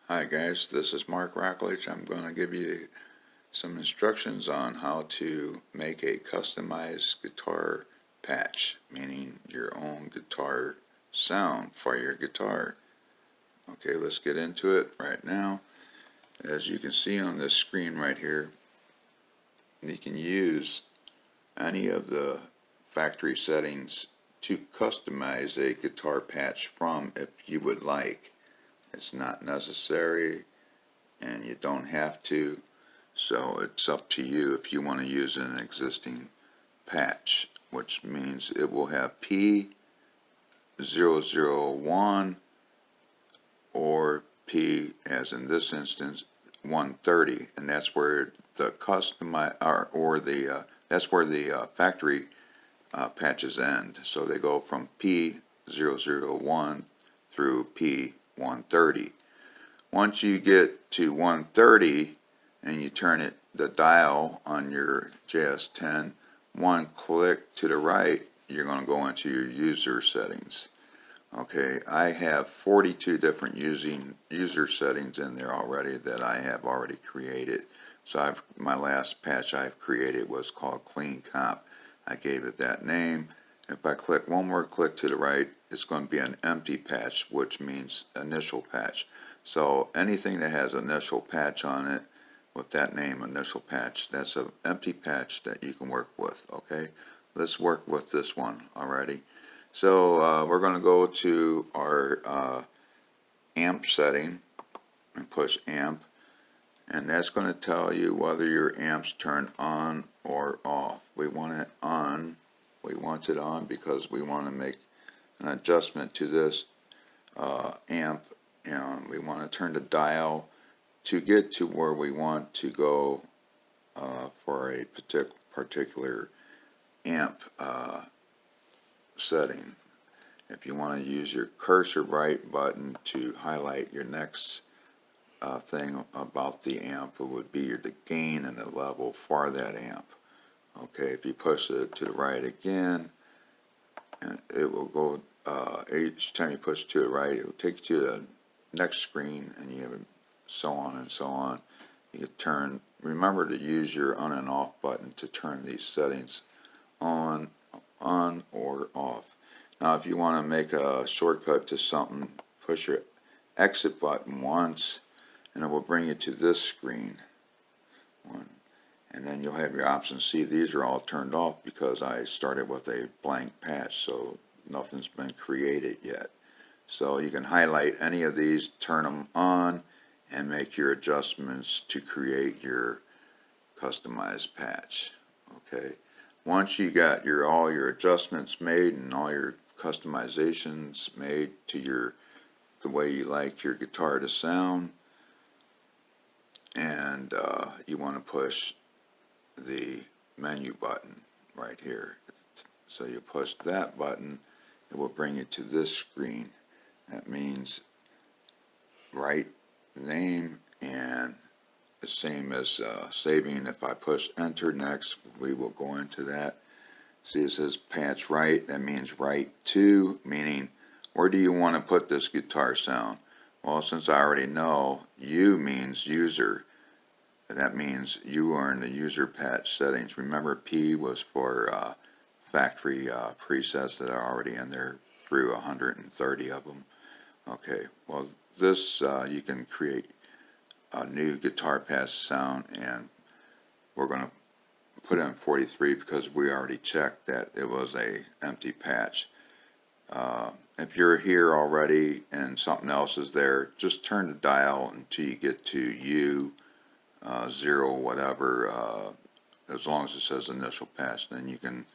Hi guys, this is Mark Rockledge. I'm going to give you some instructions on how to make a customized guitar patch, meaning your own guitar sound for your guitar. Okay, let's get into it right now. As you can see on this screen right here, you can use any of the factory settings to customize a guitar patch from if you would like. It's not necessary and you don't have to, so it's up to you if you want to use an existing patch, which means it will have P001 or P, as in this instance, 130, and that's where the that's where the factory patches end. So they go from P001 through P130. Once you get to 130 and you turn the dial on your JS-10, one click to the right, you're going to go into your user settings. Okay, I have 42 different user settings in there already that I have already created. So my last patch I've created was called Clean Comp. I gave it that name. If I click one more click to the right, it's going to be an empty patch, which means initial patch. So anything that has initial patch on it with that name, initial patch, that's an empty patch that you can work with. Okay, let's work with this one already. So we're going to go to our amp setting and push amp, and that's going to tell you whether your amp's turned on or off. We want it on. We want it on because we want to make an adjustment to this amp, and we want to turn the dial to get to where we want to go for a particular amp setting. If you want to use your cursor right button to highlight your next thing about the amp, it would be the gain and the level for that amp. Okay, if you push it to the right again, and it will go, each time you push to the right, it will take you to the next screen, and you have so on and so on. You can remember to use your on and off button to turn these settings on or off. Now if you want to make a shortcut to something, push your exit button once and it will bring you to this screen. And then you'll have your options. See, these are all turned off because I started with a blank patch, so nothing's been created yet. So you can highlight any of these, turn them on, and make your adjustments to create your customized patch. Okay. Once you got all your adjustments made and all your customizations made to the way you like your guitar to sound, and you want to push the menu button right here. So you push that button, it will bring you to this screen. That means write name, and the same as saving. If I push enter next, we will go into that. See, it says patch right. That means write to, meaning where do you want to put this guitar sound? Well, since I already know, U means user. That means you are in the user patch settings. Remember, P was for factory presets that are already in there, through 130 of them. Okay, well this you can create a new guitar patch sound, and we're going to put in 43 because we already checked that it was a empty patch. If you're here already and something else is there, just turn the dial until you get to U 0 whatever, as long as it says initial patch, then you can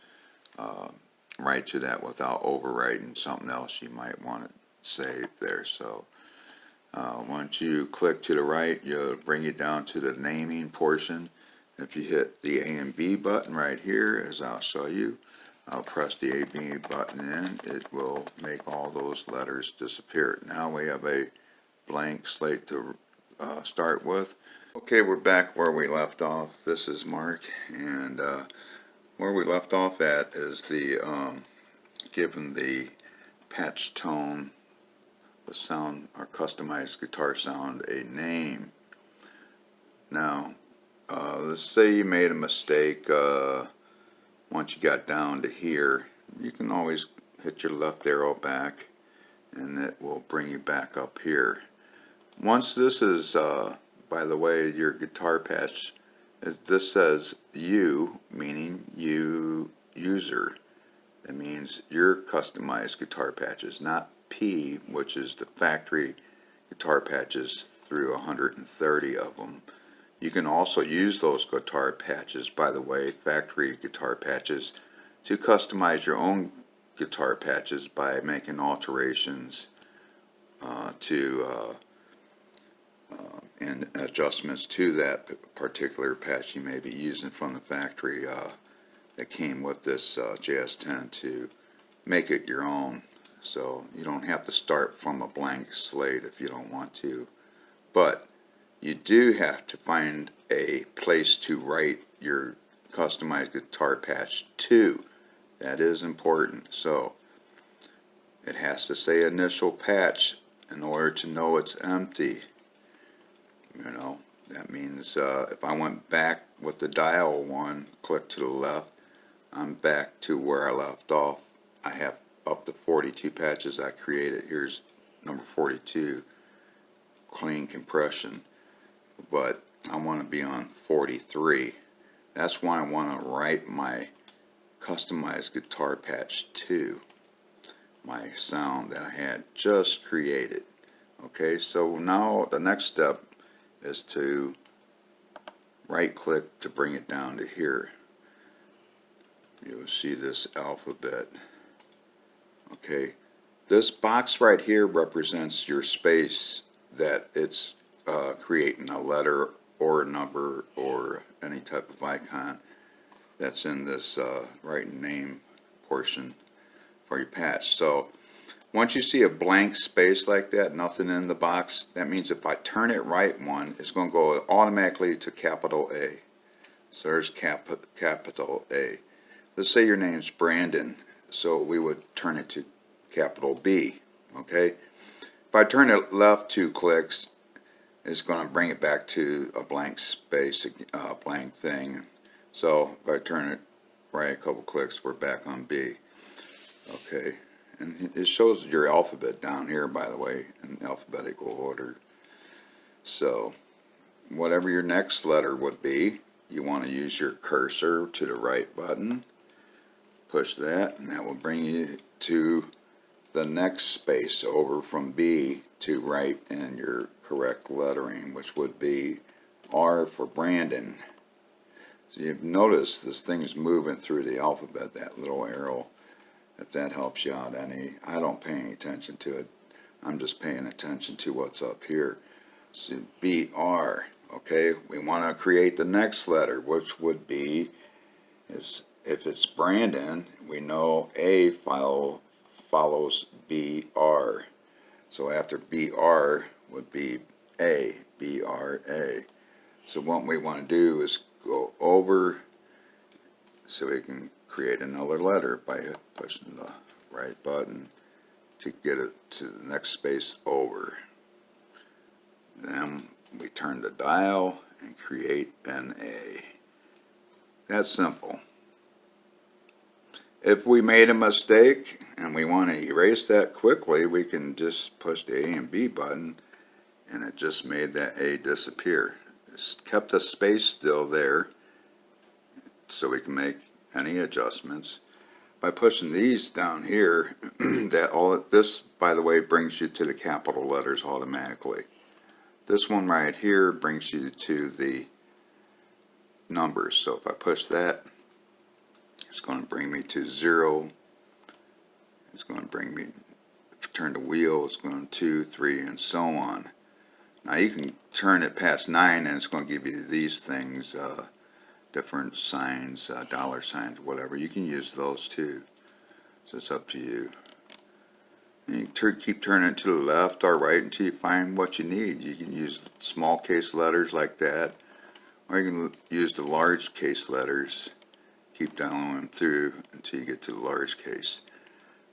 write to that without overwriting something else you might want to save there. So once you click to the right, you'll bring you down to the naming portion. If you hit the A and B button right here, as I'll show you, I'll press the A and B button in, it will make all those letters disappear. Now we have a blank slate to start with. Okay, we're back where we left off. This is Mark, and where we left off at is the given the patch tone the sound, our customized guitar sound, a name. Now, let's say you made a mistake. Once you got down to here, you can always hit your left arrow back and it will bring you back up here. Once this is, by the way, your guitar patch, this says you, meaning you user. It means your customized guitar patches, not P, which is the factory guitar patches through 130 of them. You can also use those guitar patches, by the way, factory guitar patches, to customize your own guitar patches by making alterations and adjustments to that particular patch you may be using from the factory that came with this JS-10 to make it your own. So you don't have to start from a blank slate if you don't want to. But you do have to find a place to write your customized guitar patch to. That is important. So it has to say initial patch in order to know it's empty. You know, that means if I went back with the dial one, click to the left, I'm back to where I left off. I have up to 42 patches I created. Here's number 42, clean compression. But I want to be on 43. That's why I want to write my customized guitar patch to my sound that I had just created. Okay, so now the next step is to right click to bring it down to here. You'll see this alphabet. Okay, this box right here represents your space that it's creating a letter or a number or any type of icon that's in this write name portion for your patch. So once you see a blank space like that, nothing in the box, that means if I turn it right one, it's going to go automatically to capital A. So there's capital A. Let's say your name's Brandon, so we would turn it to capital B. Okay? If I turn it left 2 clicks, it's going to bring it back to a blank space, a blank thing. So if I turn it right a couple clicks, we're back on B. Okay, and it shows your alphabet down here, by the way, in alphabetical order. So whatever your next letter would be, you want to use your cursor to the right button, push that, and that will bring you to the next space over from B to write in your correct lettering, which would be R for Brandon. So you've noticed this thing's moving through the alphabet, that little arrow. If that helps you out any, I don't pay any attention to it. I'm just paying attention to what's up here. So BR, okay, we want to create the next letter, which would be, is if it's Brandon, we know A follows BR. So after BR would be A, BRA. So what we want to do is go over so we can create another letter by pushing the right button to get it to the next space over. Then we turn the dial and create an A. That's simple. If we made a mistake and we want to erase that quickly, we can just push the A and B button and it just made that A disappear. It's kept the space still there so we can make any adjustments. By pushing these down here, this, by the way, brings you to the capital letters automatically. This one right here brings you to the numbers. So if I push that, it's going to bring me to 0. It's going to bring me, if I turn the wheel, it's going to 2, 3, and so on. Now you can turn it past 9 and it's going to give you these things, different signs, dollar signs, whatever. You can use those too. So it's up to you. And you can keep turning it to the left or right until you find what you need. You can use small case letters like that, or you can use the large case letters. Keep dialing them through until you get to the large case.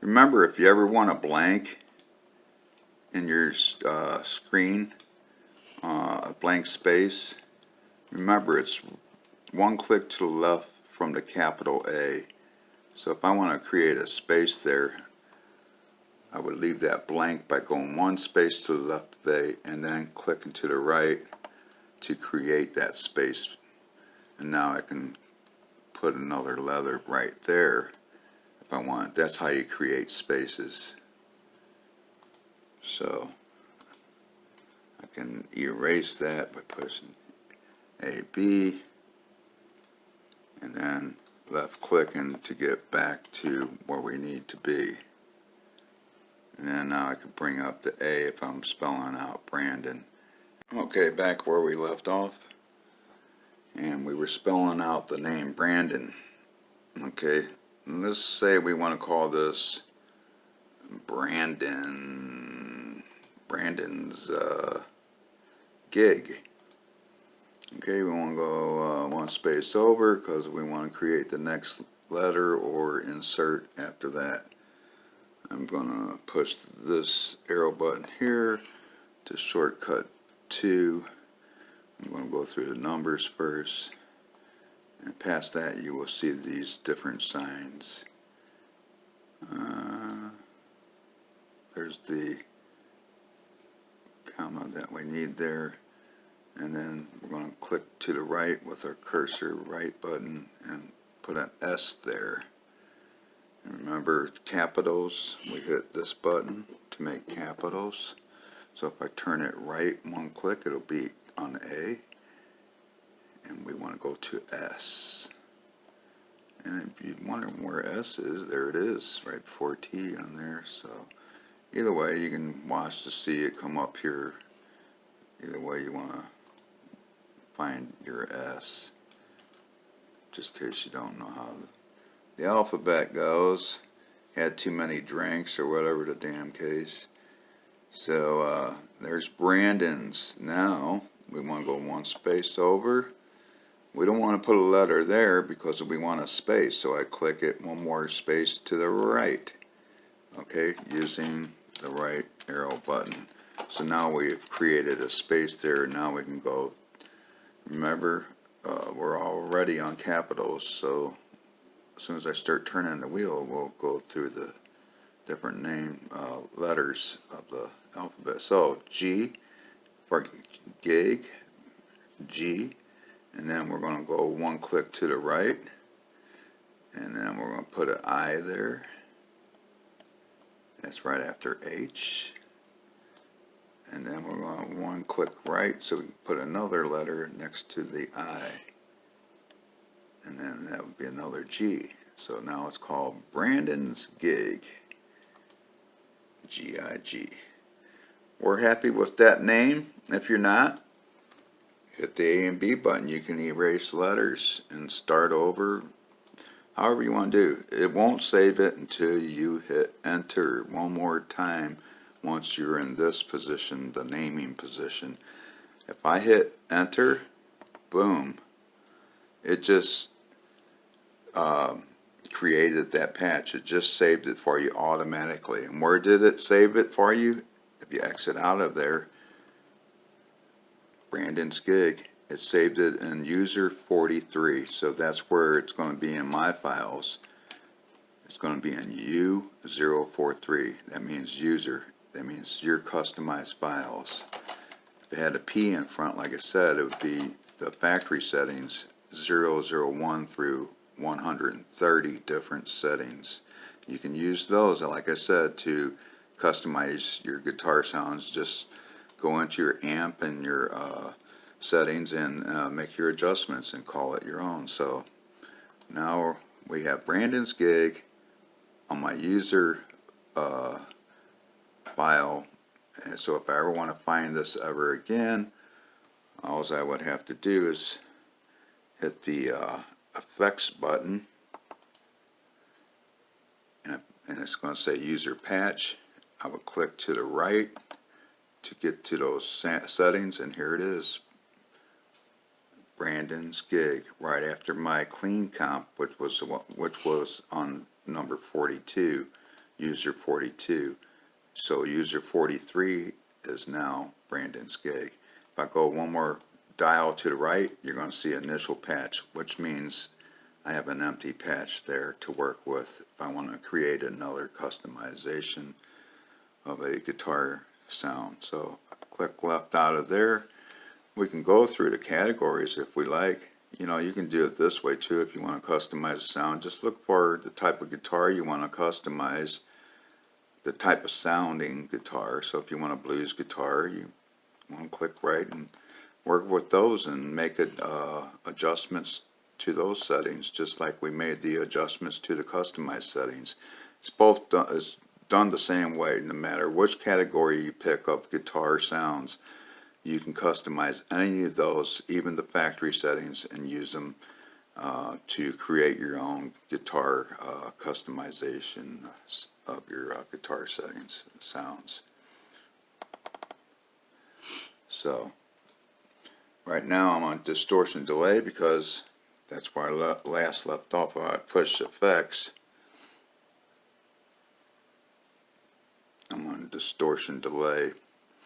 Remember, if you ever want a blank, in your screen a blank space, remember it's one click to the left from the capital A. So if I want to create a space there, I would leave that blank by going one space to the left of A and then clicking to the right to create that space. And now I can put another letter right there if I want. That's how you create spaces. So I can erase that by pushing A, B, and then left clicking to get back to where we need to be. And then now I can bring up the A if I'm spelling out Brandon. Okay, back where we left off. And we were spelling out the name Brandon. Okay, let's say we want to call this Brandon's gig. Okay, we want to go one space over because we want to create the next letter or insert after that. I'm going to push this arrow button here to shortcut to. I'm going to go through the numbers first, and past that you will see these different signs. There's the comma that we need there, and then we're going to click to the right with our cursor right button and put an S there. And remember capitals, we hit this button to make capitals. So if I turn it right one click, it'll be on A, and we want to go to S. And if you're wondering where S is, there it is, right before T on there. So either way, you can watch to see it come up here. Either way you want to find your S, just in case you don't know how the alphabet goes. Had too many drinks or whatever the damn case. So there's Brandon's. Now we want to go one space over. We don't want to put a letter there because we want a space, so I click it one more space to the right. Okay, using the right arrow button. So now we've created a space there. Now we can go. Remember, we're already on capitals, so as soon as I start turning the wheel, we'll go through the different name letters of the alphabet. So G for gig, G, and then we're going to go one click to the right, and then we're going to put an I there. That's right after H. And then we're going to one click right so we can put another letter next to the I. And then that would be another G. So now it's called Brandon's Gig. G-I-G. We're happy with that name. If you're not, hit the A and B button. You can erase letters and start over. However you want to do. It won't save it until you hit enter one more time once you're in this position, the naming position. If I hit enter, boom, it just created that patch. It just saved it for you automatically. And where did it save it for you? If you exit out of there, Brandon's Gig, it saved it in user 43. So that's where it's going to be in my files. It's going to be in U043. That means user. That means your customized files. If it had a P in front, like I said, it would be the factory settings 001 through 130 different settings. You can use those, like I said, to customize your guitar sounds. Just go into your amp and your settings and make your adjustments and call it your own. So now we have Brandon's Gig on my user file. And so if I ever want to find this ever again, all I would have to do is hit the effects button, and it's going to say user patch. I would click to the right to get to those settings, and here it is, Brandon's Gig, right after my clean comp, which was on number 42, user 42. So user 43 is now Brandon's gig. If I go one more dial to the right, you're going to see initial patch, which means I have an empty patch there to work with if I want to create another customization of a guitar sound. So click left out of there. We can go through the categories if we like. You know, you can do it this way too if you want to customize a sound. Just look for the type of guitar you want to customize, the type of sounding guitar. So if you want a blues guitar, you want to click right and work with those and make it, adjustments to those settings, just like we made the adjustments to the customized settings. It's both done, it's done the same way. No matter which category you pick up guitar sounds, you can customize any of those, even the factory settings, and use them to create your own guitar customization of your guitar settings, sounds. So right now I'm on distortion delay because that's where I last left off. I push effects. I'm on distortion delay.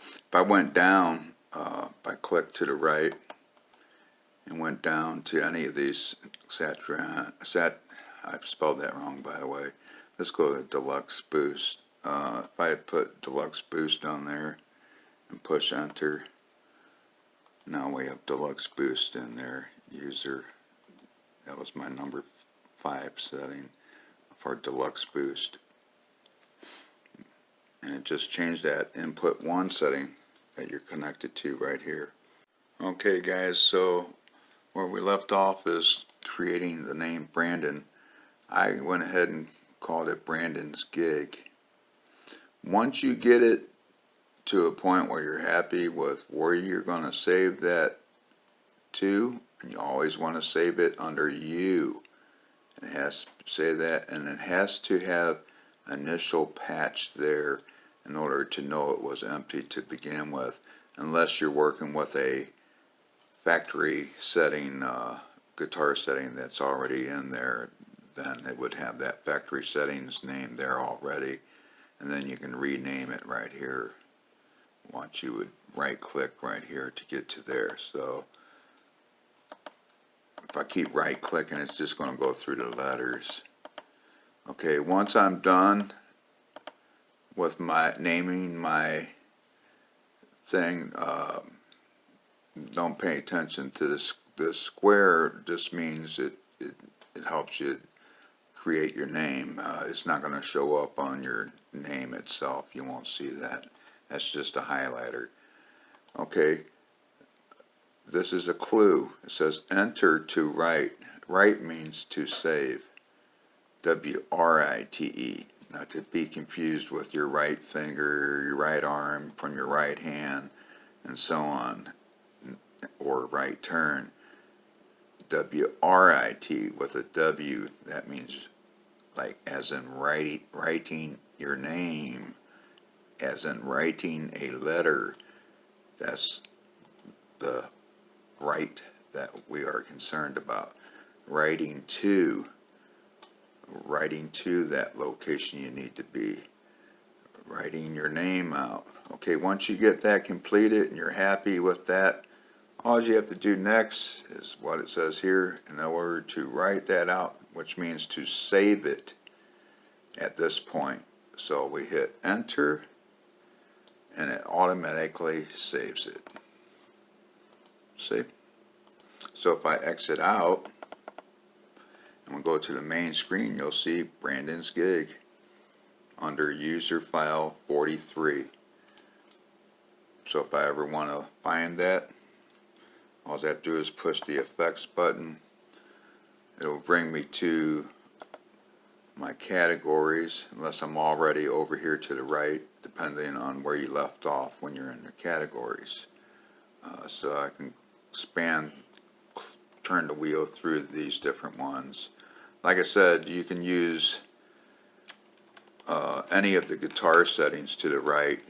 If I went down, if I click to the right and went down to any of these, I've spelled that wrong by the way. Let's go to deluxe boost. If I put deluxe boost on there and push enter, now we have deluxe boost in there. User, that was my number 5 setting for deluxe boost. And it just changed that input 1 setting that you're connected to right here. Okay guys, so where we left off is creating the name Brandon. I went ahead and called it Brandon's gig. Once you get it to a point where you're happy with where you're going to save that to, and you always want to save it under you. It has to say that, and it has to have initial patch there in order to know it was empty to begin with, unless you're working with a factory setting, guitar setting that's already in there. Then it would have that factory settings name there already, and then you can rename it right here. Once you would right click right here to get to there. So if I keep right clicking, it's just going to go through the letters. Okay, once I'm done with my naming my thing, don't pay attention to this. The square just means it helps you create your name. It's not going to show up on your name itself. You won't see that. That's just a highlighter. Okay, this is a clue. It says enter to write. Write means to save. W-R-I-T-E. Not to be confused with your right finger, your right arm, from your right hand, and so on. Or right turn. W-R-I-T with a W. That means like as in writing your name. As in writing a letter. That's the write that we are concerned about. Writing to that location you need to be. Writing your name out. Okay, once you get that completed and you're happy with that, all you have to do next is what it says here in order to write that out, which means to save it at this point. So we hit enter and it automatically saves it. See? So if I exit out and we go to the main screen, you'll see Brandon's gig under user file 43. So if I ever want to find that, all I have to do is push the effects button. It'll bring me to my categories, unless I'm already over here to the right, depending on where you left off when you're in the categories. So I can turn the wheel through these different ones. Like I said, you can use any of the guitar settings to the right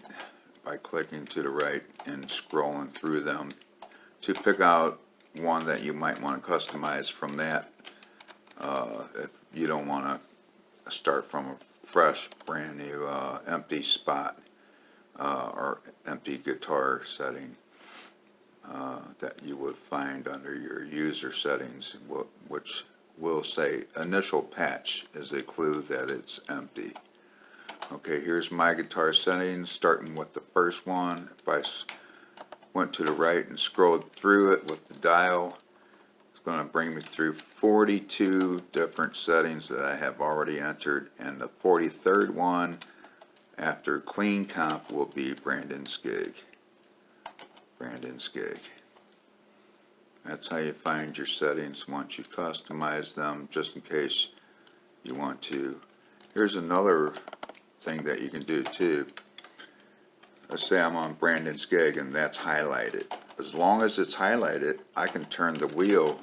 by clicking to the right and scrolling through them to pick out one that you might want to customize from that. If you don't want to start from a fresh, brand new, empty spot. or empty guitar setting that you would find under your user settings, which will say initial patch is a clue that it's empty. Okay, here's my guitar settings, starting with the first one. If I went to the right and scrolled through it with the dial, it's going to bring me through 42 different settings that I have already entered, and the 43rd one after clean comp will be Brandon's gig. Brandon's gig. That's how you find your settings once you customize them, just in case you want to. Here's another thing that you can do too. Let's say I'm on Brandon's gig and that's highlighted. As long as it's highlighted, I can turn the wheel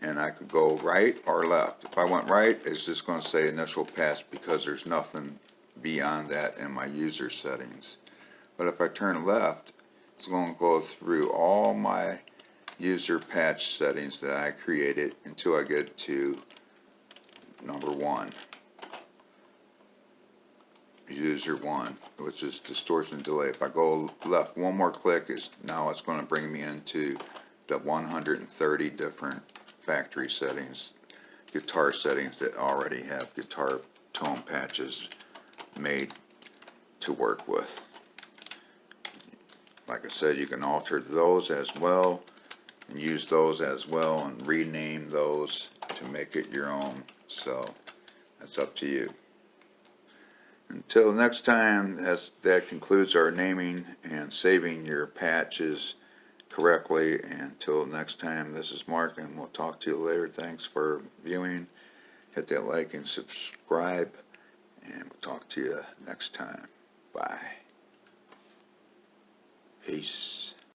and I could go right or left. If I went right, it's just going to say initial patch because there's nothing beyond that in my user settings. But if I turn left, it's going to go through all my user patch settings that I created until I get to number 1. User 1, which is distortion delay. If I go left one more click, now it's going to bring me into the 130 different factory settings, guitar settings that already have guitar tone patches made to work with. Like I said, you can alter those as well and use those as well and rename those to make it your own. So that's up to you. Until next time, that concludes our naming and saving your patches correctly. Until next time, this is Mark, and we'll talk to you later. Thanks for viewing. Hit that like and subscribe, and we'll talk to you next time. Bye. Peace.